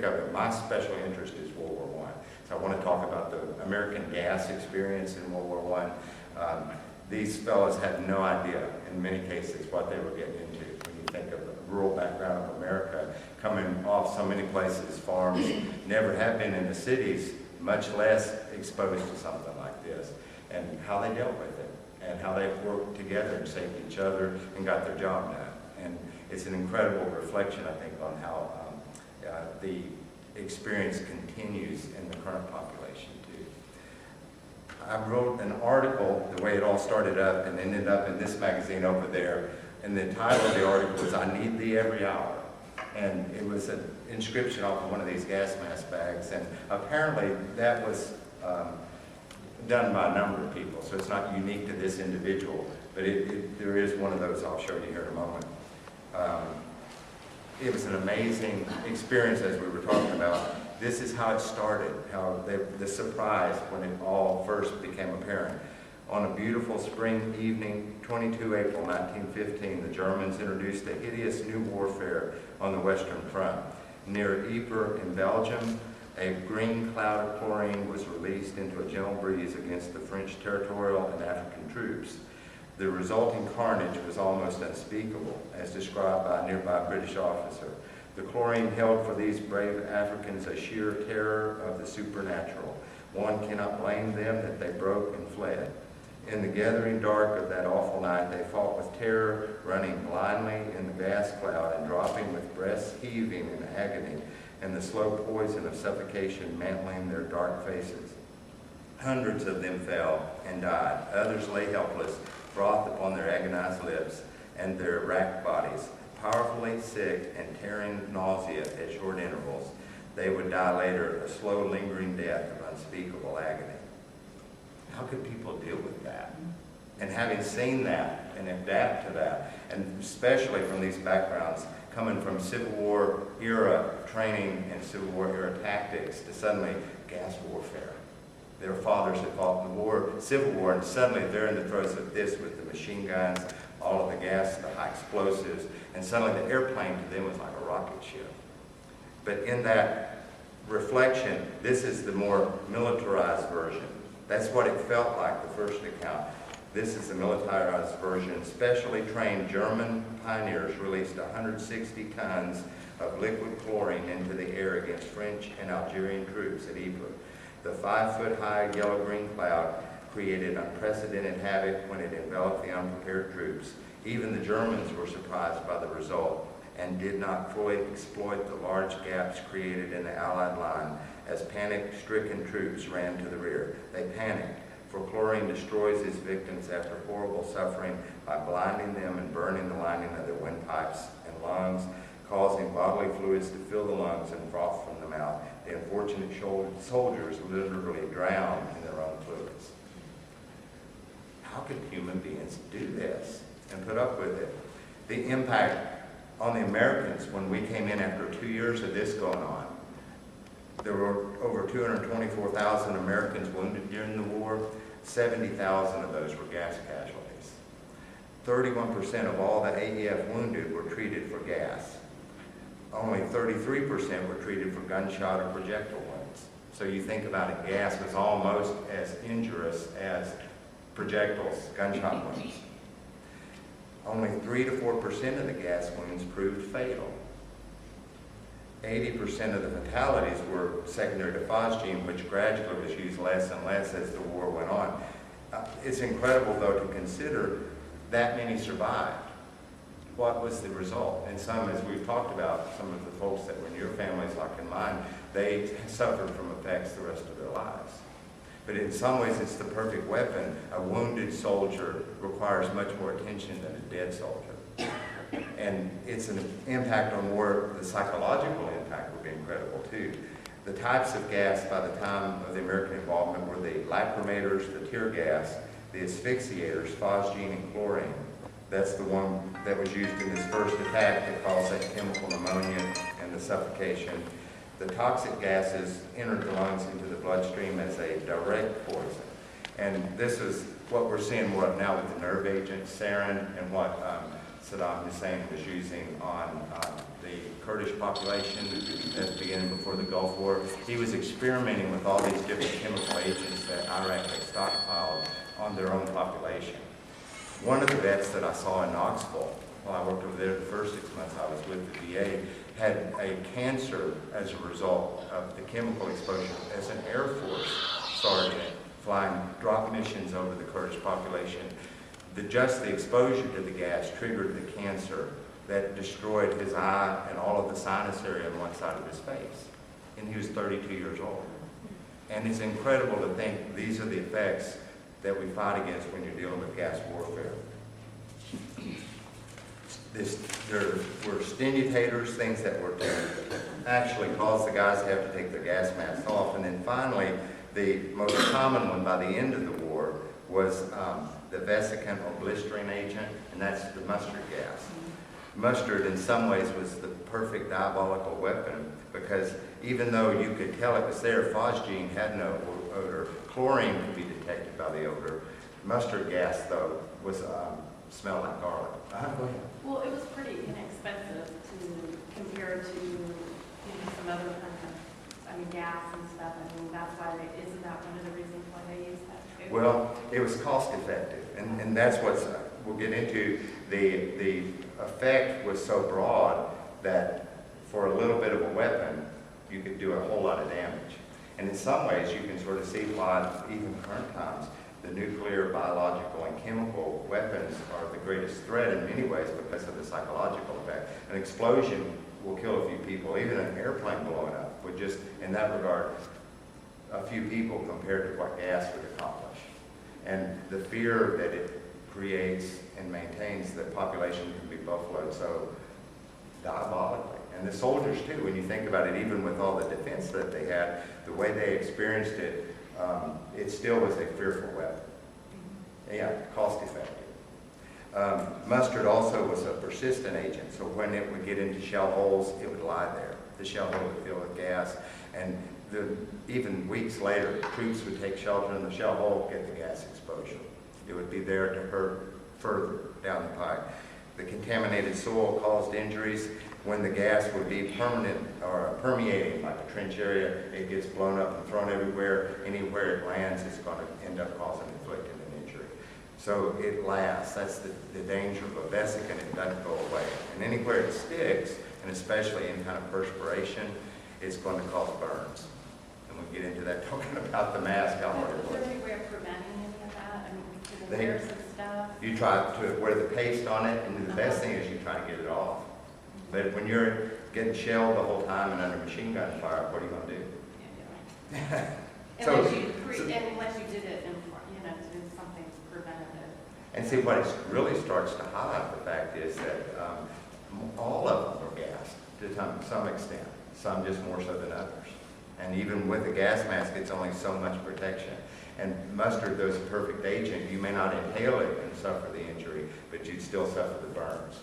of it, my special interest is World War I. So I want to talk about the American gas experience in World War I. These fellows had no idea, in many cases, what they were getting into. When you think of the rural background of America, coming off so many places, farms, never have been in the cities, much less exposed to something like this, and how they dealt with it, and how they worked together and saved each other and got their job done. And it's an incredible reflection, I think, on how the experience continues in the current population too. I wrote an article, the way it all started up and ended up in this magazine over there, and the title of the article was "I Need Thee Every Hour." And it was an inscription off of one of these gas mask bags, and apparently that was done by a number of people, so it's not unique to this individual, but there is one of those I'll show you here in a moment. It was an amazing experience, as we were talking about. This is how it started, how the surprise when it all first became apparent. On a beautiful spring evening, 22 April 1915, the Germans introduced a hideous new warfare on the Western Front. Near Ypres in Belgium, a green cloud of chlorine was released into a gentle breeze against the French territorial and African troops. The resulting carnage was almost unspeakable, as described by a nearby British officer. The chlorine held for these brave Africans a sheer terror of the supernatural. One cannot blame them that they broke and fled. In the gathering dark of that awful night, they fought with terror, running blindly in the gas cloud and dropping with breasts heaving in agony, and the slow poison of suffocation mantling their dark faces. Hundreds of them fell and died. Others lay helpless, froth upon their agonized lips and their racked bodies, powerfully sick and tearing nausea at short intervals. They would die later, a slow, lingering death of unspeakable agony. How could people deal with that? And having seen that and adapt to that, and especially from these backgrounds, coming from Civil War era training and Civil War era tactics to suddenly gas warfare. Their fathers had fought in the Civil War, and suddenly they're in the throes of this with the machine guns, all of the gas, the high explosives, and suddenly the airplane to them was like a rocket ship. But in that reflection, this is the more militarized version. That's what it felt like, the first account. This is the militarized version. Specially trained German pioneers released 160 tons of liquid chlorine into the air against French and Algerian troops at Ypres. The 5-foot-high yellow-green cloud created unprecedented havoc when it enveloped the unprepared troops. Even the Germans were surprised by the result and did not fully exploit the large gaps created in the Allied line as panic-stricken troops ran to the rear. They panicked, for chlorine destroys its victims after horrible suffering by blinding them and burning the lining of their windpipes and lungs, causing bodily fluids to fill the lungs and froth from the mouth. The unfortunate soldiers literally drowned in their own fluids. How could human beings do this and put up with it? The impact on the Americans when we came in after 2 years of this going on, there were over 224,000 Americans wounded during the war. 70,000 of those were gas casualties. 31% of all the AEF wounded were treated for gas. Only 33% were treated for gunshot or projectile wounds. So you think about it, gas was almost as injurious as projectiles, gunshot wounds. Only 3 to 4% of the gas wounds proved fatal. 80% of the fatalities were secondary to phosgene, which gradually was used less and less as the war went on. It's incredible, though, to consider that many survived. What was the result? And some, as we've talked about, some of the folks that were in your families, like in mine, they suffered from effects the rest of their lives. But in some ways, it's the perfect weapon. A wounded soldier requires much more attention than a dead soldier. And it's an impact on war. The psychological impact would be incredible, too. The types of gas by the time of the American involvement were the lacrimators, the tear gas, the asphyxiators, phosgene and chlorine. That's the one that was used in this first attack that caused that chemical pneumonia and the suffocation. The toxic gases entered the lungs into the bloodstream as a direct poison. And this is what we're seeing more of now with the nerve agent, sarin, and what Saddam Hussein was using on the Kurdish population at the beginning before the Gulf War. He was experimenting with all these different chemical agents that Iraq had stockpiled on their own population. One of the vets that I saw in Knoxville, while I worked over there the first 6 months I was with the VA, had a cancer as a result of the chemical exposure as an Air Force sergeant flying drop missions over the Kurdish population. Just the exposure to the gas triggered the cancer that destroyed his eye and all of the sinus area on one side of his face. And he was 32 years old. And it's incredible to think these are the effects that we fight against when you're dealing with gas warfare. There were stimulators, things that were to actually cause the guys to have to take their gas masks off. And then finally, the most common one by the end of the war was the vesicant or blistering agent, and that's the mustard gas. Mustard in some ways was the perfect diabolical weapon because even though you could tell it was there, phosgene had no odor. Chlorine could be detected by the odor. Mustard gas, though, was smelled like garlic. Go ahead. Well, it was pretty inexpensive compared to some other kind of, gas and stuff. That's why isn't that one of the reasons why they use that too? Well, it was cost effective, and that's what we'll get into. The effect was so broad that for a little bit of a weapon, you could do a whole lot of damage. And in some ways, you can sort of see why, even current times, the nuclear, biological, and chemical weapons are the greatest threat in many ways because of the psychological effect. An explosion will kill a few people. Even an airplane blowing up would just, in that regard, a few people compared to what gas would accomplish. And the fear that it creates and maintains the population can be buffaloed so diabolically. And the soldiers too, when you think about it, even with all the defense that they had, the way they experienced it, it still was a fearful weapon. Yeah, cost effective. Mustard also was a persistent agent, so when it would get into shell holes, it would lie there. The shell hole would fill with gas, and even weeks later, troops would take shelter in the shell hole, get the gas exposure. It would be there to hurt further down the pike. The contaminated soil caused injuries. When the gas would be permanent or permeating, like a trench area, it gets blown up and thrown everywhere. Anywhere it lands, it's going to end up inflicting an injury. So it lasts. That's the danger of a vesicant. It doesn't go away. And anywhere it sticks, and especially in kind of perspiration, it's going to cause burns. And we'll get into that talking about the mask. How hard it Was was. there any way of preventing any of that? Did they wear some stuff? You try to wear the paste on it, and the best thing is you try to get it off. But when you're getting shelled the whole time and under machine gun fire, what are you going to do? Unless you did it do something preventative. And see, what it really starts to highlight the fact is that all of them are gassed to some extent, some just more so than others. And even with a gas mask, it's only so much protection. And mustard, though, is a perfect agent. You may not inhale it and suffer the injury, but you'd still suffer the burns.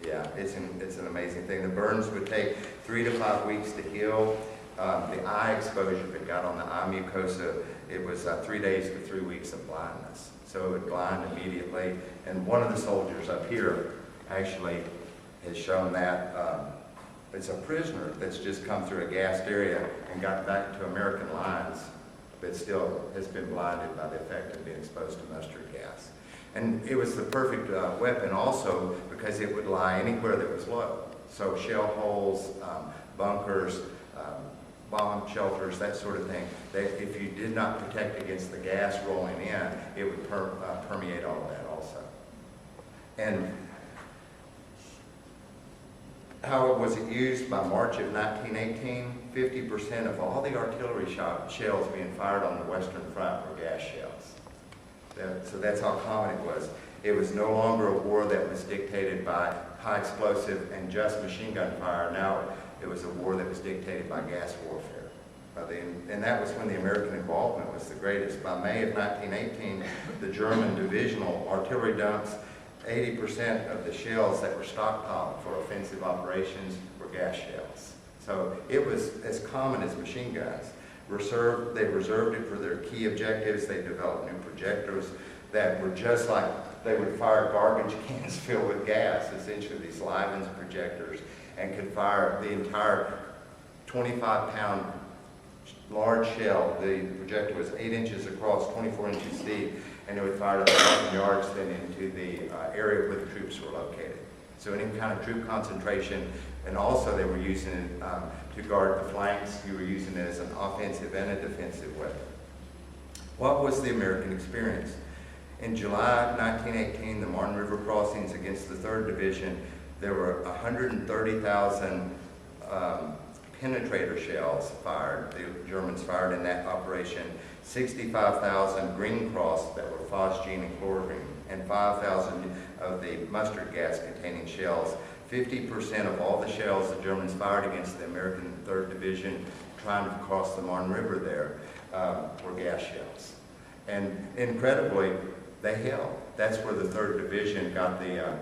Yeah, it's an amazing thing. The burns would take 3 to 5 weeks to heal. The eye exposure, if it got on the eye mucosa, it was 3 days to 3 weeks of blindness. So it would blind immediately. And one of the soldiers up here actually has shown that it's a prisoner that's just come through a gassed area and got back to American lines, but still has been blinded by the effect of being exposed to mustard gas. And it was the perfect weapon also because it would lie anywhere that was low. So shell holes, bunkers, bomb shelters, that sort of thing. If you did not protect against the gas rolling in, it would permeate all of that also. And how was it used? By March of 1918, 50% of all the artillery shells being fired on the Western Front were gas shells. So that's how common it was. It was no longer a war that was dictated by high explosive and just machine gun fire. Now it was a war that was dictated by gas warfare. And that was when the American involvement was the greatest. By May of 1918, the German divisional artillery dumps, 80% of the shells that were stockpiled for offensive operations were gas shells. So it was as common as machine guns. They reserved it for their key objectives. They developed new projectors that were just like they would fire garbage cans filled with gas, essentially these Livens projectors, and could fire the entire 25-pound large shell. The projector was 8 inches across, 24 inches deep, and it would fire 1,000 yards then into the area where the troops were located. So any kind of troop concentration, and also they were using it to guard the flanks. You were using it as an offensive and a defensive weapon. What was the American experience? In July 1918, the Martin River crossings against the 3rd Division, there were 130,000 penetrator shells fired, the Germans fired in that operation, 65,000 Green Cross that were phosgene and chlorine, and 5,000 of the mustard gas containing shells. 50% of all the shells the Germans fired against the American 3rd Division trying to cross the Marne River there were gas shells. And incredibly, they held. That's where the 3rd Division got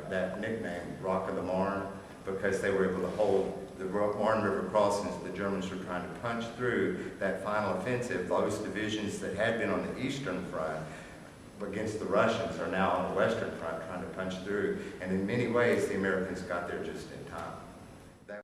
that nickname, Rock of the Marne, because they were able to hold the Marne River crossings. The Germans were trying to punch through that final offensive. Those divisions that had been on the eastern front against the Russians are now on the western front trying to punch through. And in many ways, the Americans got there just in time.